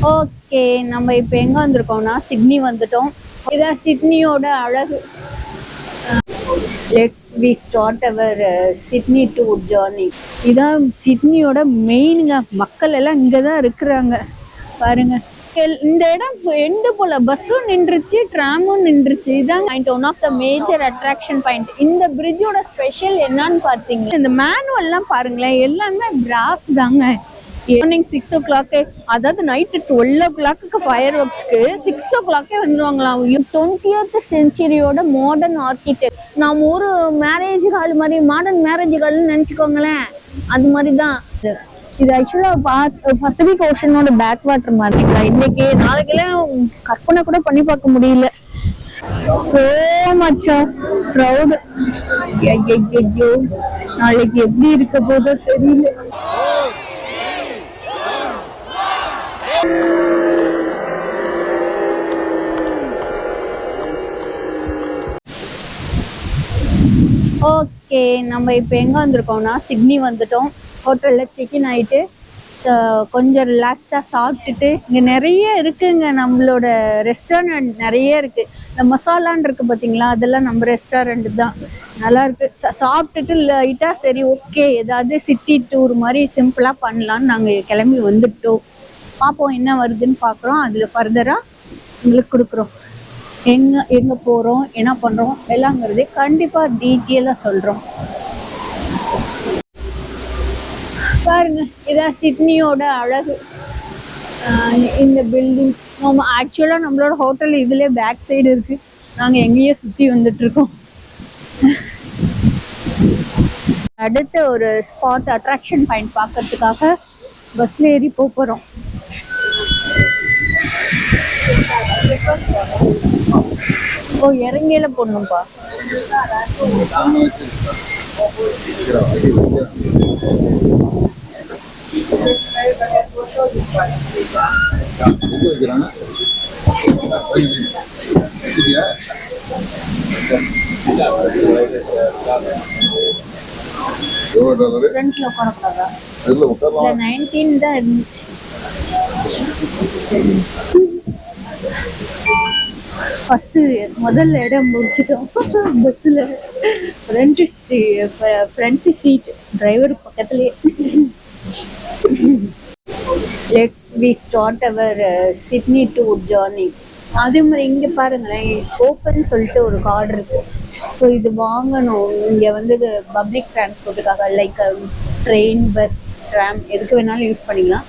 Okay, நம்ம இப்போ எங்க வந்திருக்கோம்னா சிட்னி வந்துட்டோம். இதான் சிட்னியோட அழகு. Let's we start our Sydney tour journey. இதான் சிட்னியோட மெயினுங்க. மக்கள் எல்லாம் இங்கே தான் இருக்கிறாங்க பாருங்க. இந்த இடம் எண்டு போல பஸ்ஸும் நின்றுச்சு, ட்ராமும் நின்றுச்சு. இதாங்க one of the major attraction point. இந்த பிரிட்ஜோட ஸ்பெஷல் என்னன்னு பார்த்தீங்கன்னா, இந்த மேனுவல்லாம் பாருங்களேன், எல்லாமே பிராஸ் தாங்க. மார்னிங் 6 o'clock, அதாவது நைட்டு 12 o'clock ஃபயர் ஒர்க்ஸ்க்கு 6 o'clock வந்துருவாங்களாம். 20th செஞ்சுரியோட மாடர்ன் ஆர்கிடெக்ட். நாம் ஒரு மேரேஜ் ஹால் மாதிரி மாடர்ன் மேரேஜ் ஹால்னு நினச்சிக்கோங்களேன், அது மாதிரி தான் இது. ஆக்சுவலாக பசிபிக் ஓஷனோட பேக் வாட்டர் மாதிரிங்களா. இன்னைக்கு நாளைக்கெல்லாம் கற்பனை கூட பண்ணி பார்க்க முடியல. So much proud. நாளைக்கு எப்படி இருக்க போதோ தெரியல. ஓகே, நம்ம இப்போ எங்கே வந்திருக்கோம்னா சிட்னி வந்துட்டோம். ஹோட்டலில் செக்இன் ஆகிட்டு கொஞ்சம் ரிலாக்ஸாக சாப்பிட்டுட்டு, இங்கே நிறைய இருக்குங்க. நம்மளோட ரெஸ்டாரண்ட் நிறைய இருக்குது. இந்த மசாலான் இருக்குது பார்த்தீங்களா, அதெல்லாம் நம்ம ரெஸ்டாரண்ட் தான். நல்லாயிருக்கு. சாப்பிட்டுட்டு லைட்டாக சரி ஓகே ஏதாவது சிட்டி டூர் மாதிரி சிம்பிளாக பண்ணலான்னு நாங்கள் கிளம்பி வந்துட்டோம். பார்ப்போம் என்ன வருதுன்னு பார்க்குறோம். அதில் ஃபர்தராக உங்களுக்கு கொடுக்குறோம். எங்கே போகிறோம், என்ன பண்ணுறோம் எல்லாங்கிறதே கண்டிப்பாக டீட்டெயிலாக சொல்கிறோம். பாருங்க, இதான் சிட்னியோட அழகு. இந்த பில்டிங் நம்ம ஆக்சுவலாக நம்மளோட ஹோட்டல் இதுலேயே பேக் சைடு இருக்குது. நாங்கள் எங்கேயோ சுற்றி வந்துட்டுருக்கோம். அடுத்த ஒரு ஸ்பாட் அட்ராக்ஷன் பாயிண்ட் பார்க்கறதுக்காக பஸ்ஸில் ஏறி போகிறோம். ஓ, இறங்கியில போடணும்பா. ஃப்ரண்ட்ல உட்காரக்கூடாதா? 19 தான் இருந்துச்சு. ஃபர்ஸ்ட் முதல்ல இடம் முடிச்சிட்டோம் பஸ்ஸில். ஃப்ரண்ட் சீட் டிரைவர் பக்கத்துலேயே. Let's we start our Sydney tour journey. அதே மாதிரி இங்கே பாருங்களேன், ஓப்பன் சொல்லிட்டு ஒரு கார்டு இருக்கு. ஸோ இது வாங்கணும். இங்கே வந்து பப்ளிக் டிரான்ஸ்போர்ட்டுக்காக லைக் ட்ரெயின், பஸ், ட்ராம் எதுக்கு வேணாலும் யூஸ் பண்ணிக்கலாம்.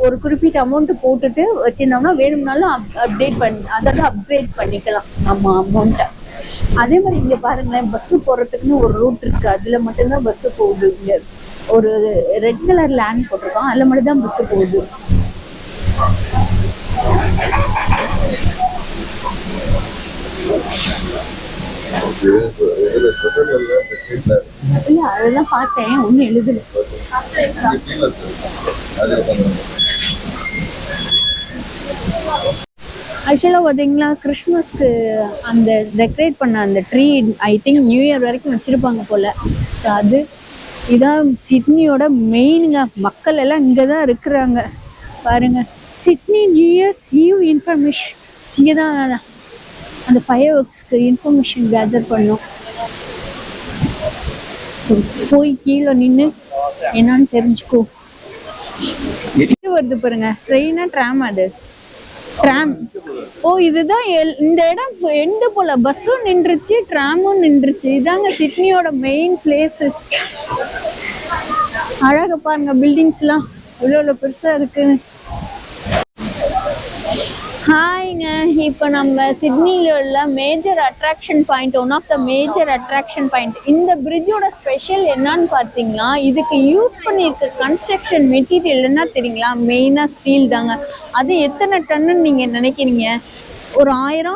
ஒரு குறிப்பிட்ட அமௌண்ட் போட்டுட்டு வச்சிருந்தோம்னா வேணும்னாலும் அப்கிரேட் பண்ணிக்கலாம் நம்ம அமௌண்ட்டை. அதே மாதிரி இங்கே பாருங்களேன், பஸ்ஸு போகிறதுக்குன்னு ஒரு ரூட் இருக்குது. அதில் மட்டும்தான் பஸ்ஸு போகுது. இங்கே ஒரு ரெட் கலர் லேண்ட் போட்டிருக்கோம், அதில் மட்டும்தான் பஸ்ஸு போகுது. இல்ல அதெல்லாம் பார்த்தேன், ஒன்னும் எழுதல. ஆக்சுவலாக பார்த்தீங்களா, கிறிஸ்மஸ்க்கு அந்த டெக்கரேட் பண்ண அந்த tree I think new year வரைக்கும் வச்சுருப்பாங்க போல். ஸோ அது இதான் சிட்னியோட மெயினுங்க. மக்கள் எல்லாம் இங்கே தான் இருக்கிறாங்க பாருங்க. Sydney new years eve information இங்கே தான் அந்த ஃபயர் ஒர்க்ஸ்க்கு இன்ஃபர்மேஷன் கேதர் பண்ணோம். ஸோ போய் கீழே நின்று என்னான்னு தெரிஞ்சுக்கோ. வருது பாருங்க, ட்ரெயினா ட்ராம்? அது ட்ராம். ஓ, இதுதான் இந்த இடம் எண்டு போல பஸ்ஸும் நின்றுச்சு, ட்ராமும் நின்றுச்சு. இதாங்க சிட்னியோட மெயின் பிளேஸ். அழக பாருங்க, பில்டிங்ஸ் எல்லாம் இவ்வளோ பெருசா இருக்கு. ஹாய்ங்க, இப்போ நம்ம சிட்னியில் உள்ள major attraction point, one of the major attraction point. இந்த பிரிட்ஜோட ஸ்பெஷல் என்னன்னு பார்த்தீங்கன்னா, இதுக்கு யூஸ் பண்ணியிருக்க கன்ஸ்ட்ரக்ஷன் மெட்டீரியல் என்ன தெரியுங்களா? மெயினாக ஸ்டீல் தாங்க. அது எத்தனை டன்னு நீங்கள் நினைக்கிறீங்க? ஒரு 1000,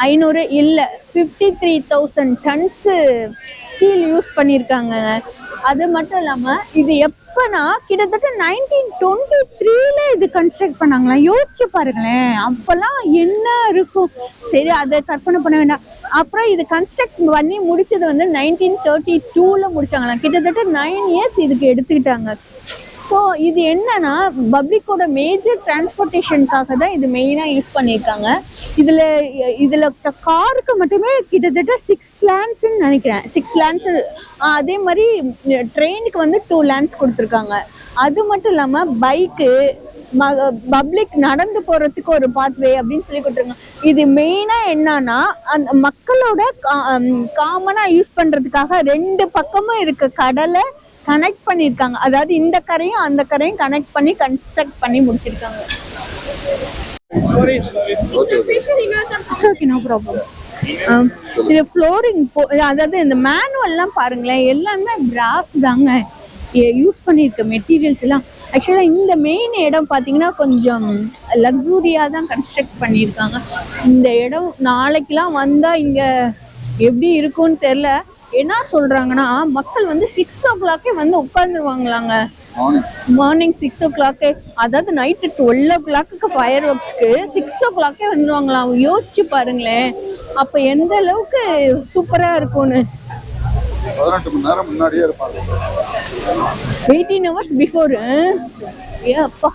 500 இல்லை, 53,000 டன்ஸு ஸ்டீல் யூஸ் பண்ணியிருக்காங்க. அது மட்டும் இல்லாமல் இது எப்பனா கிட்டத்தட்ட 1923ல இது கன்ஸ்ட்ரக்ட் பண்ணாங்களா. யோசிச்சு பாருங்களேன், அப்பெல்லாம் என்ன இருக்கும். சரி, அதை கற்பனை பண்ண வேண்டாம். அப்புறம் இது கன்ஸ்ட்ரக்ட் பண்ணி முடிச்சது வந்து 1932ல முடிச்சாங்களாம். கிட்டத்தட்ட 9 இயர்ஸ் இதுக்கு எடுத்துக்கிட்டாங்க. ஸோ இது என்னன்னா பப்ளிக்கோட மேஜர் டிரான்ஸ்போர்ட்டேஷனுக்காக தான் இது மெயினாக யூஸ் பண்ணியிருக்காங்க. இதில் காருக்கு மட்டுமே கிட்டத்தட்ட 6 lakhsன்னு நினைக்கிறேன், 6 lakhs. அதே மாதிரி ட்ரெயினுக்கு வந்து 2 lakhs கொடுத்துருக்காங்க. அது மட்டும் இல்லாமல் பைக்கு பப்ளிக் நடந்து போறதுக்கு ஒரு பாத்வே அப்படின்னு சொல்லி கொடுத்துருக்காங்க. இது மெயினா என்னன்னா அந்த மக்களோட காமனா யூஸ் பண்றதுக்காக 2 பக்கமும் இருக்க கடலை கனெக்ட் பண்ணிருக்காங்க. அதாவது இந்த கரையும் அந்த கரையும் கனெக்ட் பண்ணி கன்ஸ்ட்ரக்ட் பண்ணி முடிச்சிருக்காங்க. No problem. இது ஃப்ளோரிங், அதாவது இந்த மேனுவல்லாம் பாருங்களேன், எல்லாமே பிராஸ் தாங்க யூஸ் பண்ணியிருக்க மெட்டீரியல்ஸ் எல்லாம். ஆக்சுவலாக இந்த மெயின் இடம் பார்த்தீங்கன்னா கொஞ்சம் லக்ஸூரியாக தான் கன்ஸ்ட்ரக்ட் பண்ணியிருக்காங்க. இந்த இடம் நாளைக்கெலாம் வந்தால் இங்கே எப்படி இருக்கும்னு தெரில. என்ன சொல்கிறாங்கன்னா மக்கள் வந்து 6 o'clock வந்து உட்காந்துருவாங்களாங்க. மார்னிங் 6 o'clock, அதாவது நைட்டு 12 o'clock ஃபயர் ஒர்க்ஸ்க்கு 6 o'clock வந்துடுவாங்களாம். யோசிச்சு பாருங்களேன், அப்போ எந்த அளவுக்கு சூப்பராக இருக்கும்னு. 18 மணி நேரம் முன்னாடியே இருப்பாங்க. 18 hours பிஃபோர். அப்பா,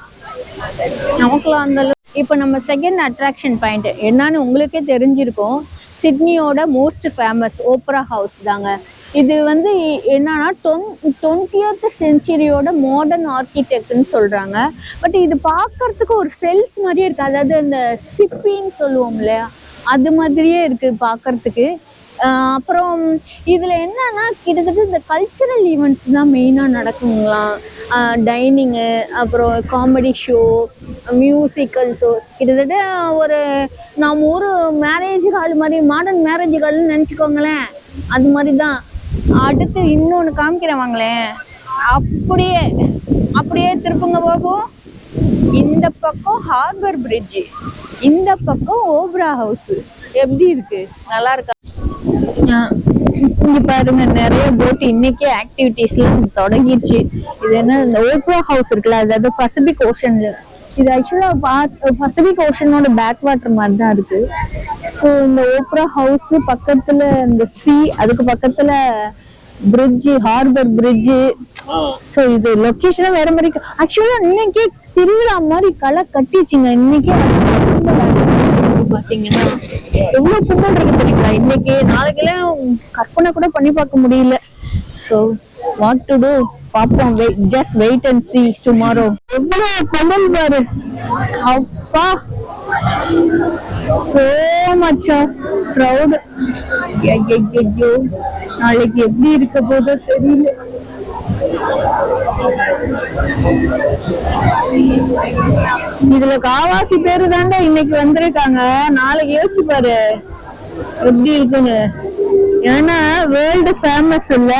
நமக்குலாம் அந்த அளவு. இப்போ நம்ம செகண்ட் அட்ராக்ஷன் பாயிண்ட் என்னன்னு உங்களுக்கே தெரிஞ்சிருக்கும். சிட்னியோட மோஸ்ட் ஃபேமஸ் ஓப்ரா ஹவுஸ் தாங்க. இது வந்து என்னன்னா 20th centuryயோட மாடர்ன் ஆர்கிடெக்ட்னு சொல்றாங்க. பட் இது பார்க்கறதுக்கு ஒரு செல்ஸ் மாதிரியே இருக்கு. அதாவது இந்த சிப்பின்னு சொல்லுவோம் இல்லையா, அது மாதிரியே இருக்கு பார்க்கறதுக்கு. அப்புறம் இதில் என்னன்னா கிட்டத்தட்ட இந்த கல்ச்சுரல் ஈவெண்ட்ஸ் தான் மெயினாக நடக்குங்களாம். டைனிங்கு, அப்புறம் காமெடி ஷோ, மியூசிக்கல் ஷோ. கிட்டத்தட்ட ஒரு நம்ம ஊர் மேரேஜ் ஹால் மாதிரி, மாடர்ன் மேரேஜ் ஹால்னு நினச்சிக்கோங்களேன், அது மாதிரி தான். அடுத்து இன்னொன்று காமிக்கிறவாங்களேன், அப்படியே அப்படியே திருப்புங்க போகும். இந்த பக்கம் ஹார்பர் பிரிட்ஜு, இந்த பக்கம் ஓப்ரா ஹவுஸ். எப்படி இருக்கு, நல்லா இருக்கா? இங்க பாருங்க, நிறைய போட் இன்னைக்கே ஆக்டிவிட்டிஸ்லாம் தொடங்கிடுச்சு. இது என்ன, இந்த ஓப்ரா ஹவுஸ் இருக்குல்ல, அதாவது பசிபிக் ஓஷன்ல. இது ஆக்சுவலா பசிபிக் ஓஷனோட பேக் வாட்டர் மாதிரி தான் இருக்கு. ஸோ இந்த ஓப்ரா ஹவுஸ் பக்கத்துல இந்த சி, அதுக்கு பக்கத்துல பிரிட்ஜு, ஹார்பர் பிரிட்ஜு. ஸோ இது லொக்கேஷனா வேற மாதிரி. ஆக்சுவலா இன்னைக்கே திருவிழா மாதிரி களை கட்டிச்சுங்க. இன்னைக்கே பாத்தீங்கன்னா எவ்வளவு கும்பல் இருக்கு தெரியுங்களா இன்னைக்கு. நாளைக்கெல்லாம் கற்பனை கூட பண்ணி பார்க்க முடியல. ஸோ வாட் டு டூ, பாப்போம். Just wait and see tomorrow. எவ்வளவு கும்பல் பாரு, அப்பா, so much of crowd. ஐயோ, நாளைக்கு எப்படி இருக்க போதோ தெரியல. இதுல காவாசி பேரு தாண்டா இன்னைக்கு வந்திருக்காங்க. நாளைக்கு யோசிச்சு பாரு எப்படி இருக்குன்னு. ஏன்னா வேர்ல்டு ஃபேமஸ் இல்ல.